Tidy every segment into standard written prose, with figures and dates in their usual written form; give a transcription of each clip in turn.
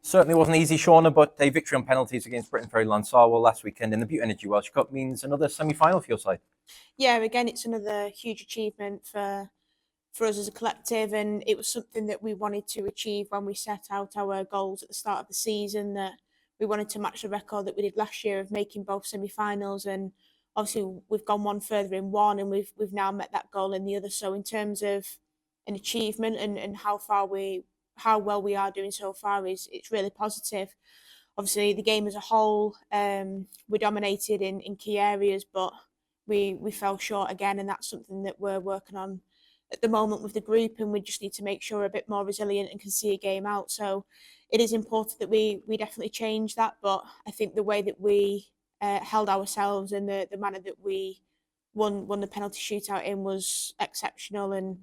Certainly wasn't easy, Shauna, but a victory on penalties against Britain Ferry Lansarwell last weekend in the Butte Energy Welsh Cup means another semi-final for your side. Yeah, again, it's another huge achievement for us as a collective, and it was something that we wanted to achieve when we set out our goals at the start of the season, that we wanted to match the record that we did last year of making both semi-finals, and obviously we've gone one further in one, and we've now met that goal in the other. So in terms of an achievement and how well we are doing so far, it's really positive. Obviously the game as a whole, we dominated in key areas, but we fell short again, and that's something that we're working on at the moment with the group, and we just need to make sure we're a bit more resilient and can see a game out. So it is important that we definitely change that, but I think the way that we held ourselves and the manner that we won the penalty shootout in was exceptional, and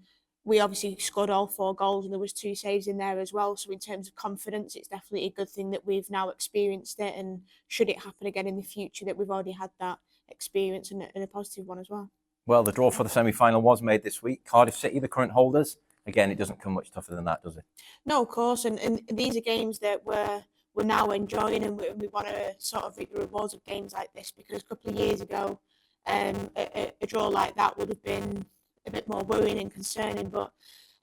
we obviously scored all 4 goals and there was 2 saves in there as well. So in terms of confidence, it's definitely a good thing that we've now experienced it, and should it happen again in the future, that we've already had that experience and a positive one as well. Well, the draw for the semi-final was made this week. Cardiff City, the current holders. Again, it doesn't come much tougher than that, does it? No, of course, and these are games that we're now enjoying, and we want to sort of reap the rewards of games like this, because a couple of years ago, a draw like that would have been a bit more worrying and concerning, but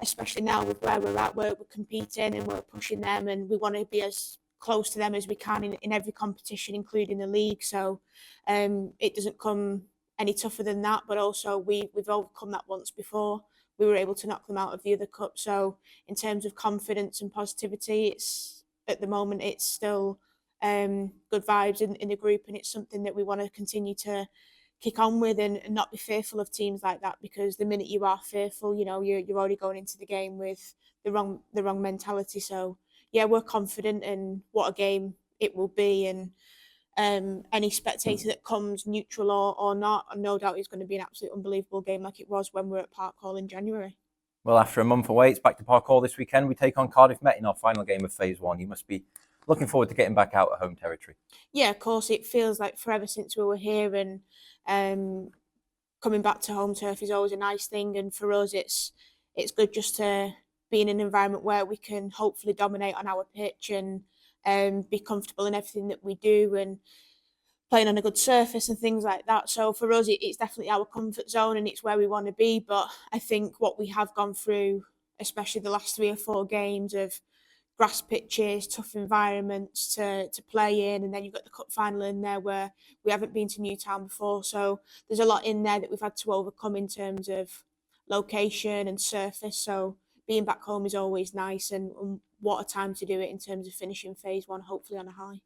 especially now with where we're at, we're competing and we're pushing them, and we want to be as close to them as we can in every competition, including the league. So it doesn't come any tougher than that, but also we've overcome that once before. We were able to knock them out of the other cup. So in terms of confidence and positivity, it's at the moment it's still good vibes in the group, and it's something that we want to continue to kick on with, and not be fearful of teams like that, because the minute you are fearful, you're already going into the game with the wrong mentality. So yeah, we're confident in what a game it will be, and any spectator that comes, neutral or not, no doubt is going to be an absolute unbelievable game, like it was when we were at Park Hall in January. Well, after a month away, it's back to Park Hall this weekend. We take on Cardiff Met in our final game of Phase 1. You must be looking forward to getting back out at home territory. Yeah, of course. It feels like forever since we were here, and coming back to home turf is always a nice thing. And for us, it's good just to be in an environment where we can hopefully dominate on our pitch, and be comfortable in everything that we do, and playing on a good surface and things like that. So for us, it's definitely our comfort zone, and it's where we want to be. But I think what we have gone through, especially the last 3 or 4 games of grass pitches, tough environments to play in, and then you've got the cup final in there where we haven't been to Newtown before. So there's a lot in there that we've had to overcome in terms of location and surface. So being back home is always nice, and what a time to do it in terms of finishing Phase 1, hopefully on a high.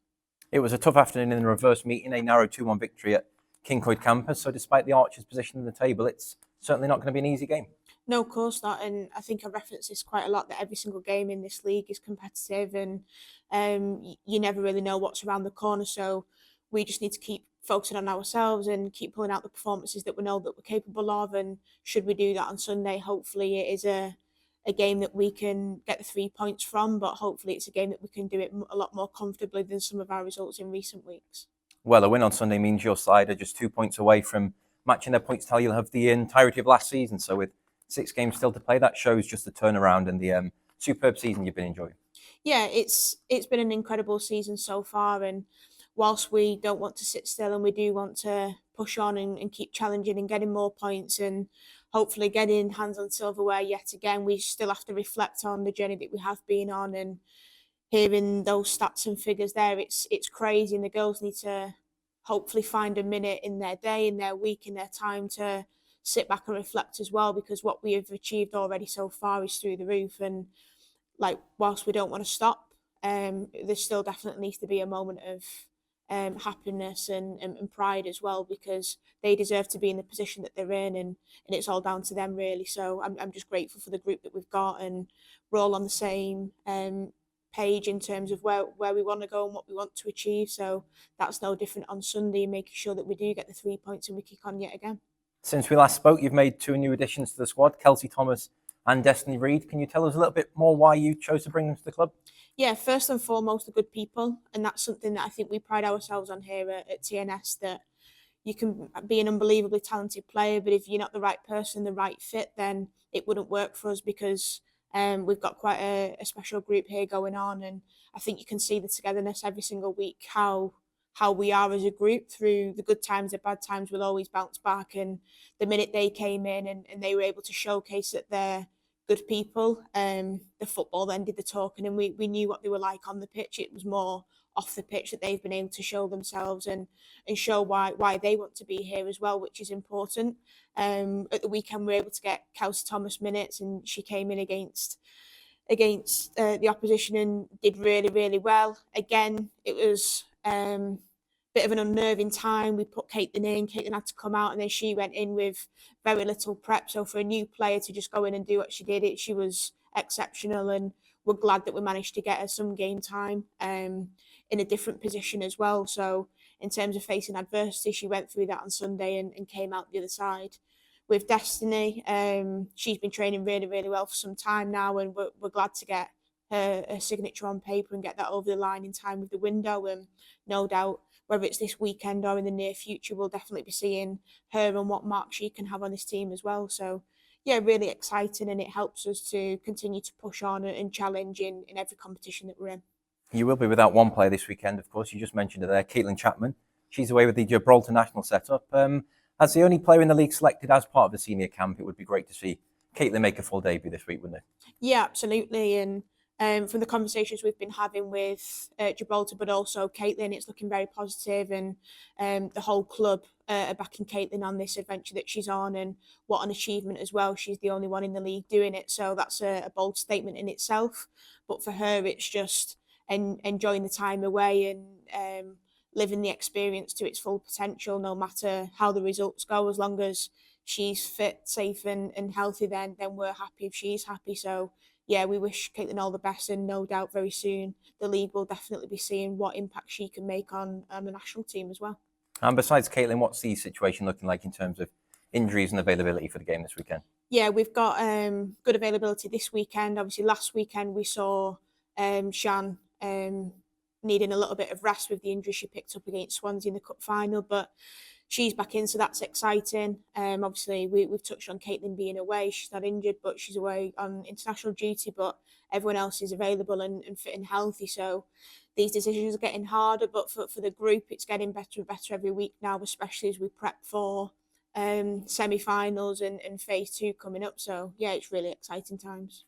It was a tough afternoon in the reverse meeting, a narrow 2-1 victory at Kincoid campus. So despite the Archers' position in the table, it's certainly not going to be an easy game. No, of course not. And I think I reference this quite a lot, that every single game in this league is competitive, and you never really know what's around the corner. So we just need to keep focusing on ourselves and keep pulling out the performances that we know that we're capable of. And should we do that on Sunday, hopefully it is a game that we can get the 3 points from, but hopefully it's a game that we can do it a lot more comfortably than some of our results in recent weeks. Well, a win on Sunday means your side are just 2 points away from matching their points tally of the entirety of last season. So with 6 games still to play, that shows just the turnaround and the superb season you've been enjoying. Yeah, it's been an incredible season so far, and whilst we don't want to sit still and we do want to push on and keep challenging and getting more points and hopefully getting hands on silverware yet again, we still have to reflect on the journey that we have been on, and hearing those stats and figures there, it's crazy, and the girls need to hopefully find a minute in their day, in their week, in their time to sit back and reflect as well, because what we have achieved already so far is through the roof. And like, whilst we don't want to stop, there still definitely needs to be a moment of happiness and pride as well, because they deserve to be in the position that they're in, and it's all down to them really. So I'm just grateful for the group that we've got, and we're all on the same page in terms of where we want to go and what we want to achieve. So that's no different on Sunday, making sure that we do get the 3 points and we kick on yet again. Since we last spoke, you've made 2 new additions to the squad, Kelsey Thomas and Destiny Reid. Can you tell us a little bit more why you chose to bring them to the club? Yeah, first and foremost, the good people. And that's something that I think we pride ourselves on here at TNS, that you can be an unbelievably talented player, but if you're not the right person, the right fit, then it wouldn't work for us, because We've got quite a special group here going on, and I think you can see the togetherness every single week, how we are as a group through the good times, the bad times, we'll always bounce back. And the minute they came in and they were able to showcase that they're good people, the football then did the talking, and we knew what they were like on the pitch. It was more off the pitch that they've been able to show themselves and show why they want to be here as well, which is important. At the weekend, we were able to get Kelsey Thomas minutes, and she came in against the opposition and did really, really well. Again, it was bit of an unnerving time. We put Caitlin in. Caitlin had to come out, and then she went in with very little prep. So for a new player to just go in and do what she did, she was exceptional, and we're glad that we managed to get her some game time in a different position as well. So in terms of facing adversity, she went through that on Sunday and came out the other side. With Destiny, she's been training really, really well for some time now, and we're glad to get her signature on paper and get that over the line in time with the window. And no doubt, whether it's this weekend or in the near future, we'll definitely be seeing her and what mark she can have on this team as well. So, yeah, really exciting, and it helps us to continue to push on and challenge in every competition that we're in. You will be without one player this weekend, of course. You just mentioned her there, Caitlin Chapman. She's away with the Gibraltar national setup. As the only player in the league selected as part of the senior camp, it would be great to see Caitlin make a full debut this week, wouldn't it? Yeah, absolutely. And from the conversations we've been having with Gibraltar, but also Caitlin, it's looking very positive, and the whole club are backing Caitlin on this adventure that she's on, and what an achievement as well. She's the only one in the league doing it, so that's a bold statement in itself. But for her, it's just enjoying the time away and living the experience to its full potential, no matter how the results go. As long as she's fit, safe, and healthy, then we're happy if she's happy. So yeah, we wish Caitlin all the best, and no doubt very soon the league will definitely be seeing what impact she can make on the national team as well. And besides Caitlin, what's the situation looking like in terms of injuries and availability for the game this weekend? Yeah, we've got good availability this weekend. Obviously, last weekend we saw Shan needing a little bit of rest with the injury she picked up against Swansea in the cup final, but she's back in, so that's exciting. Obviously, we've touched on Caitlin being away. She's not injured, but she's away on international duty, but everyone else is available and fit and healthy. So these decisions are getting harder, but for the group, it's getting better and better every week now, especially as we prep for semi-finals and phase 2 coming up. So yeah, it's really exciting times.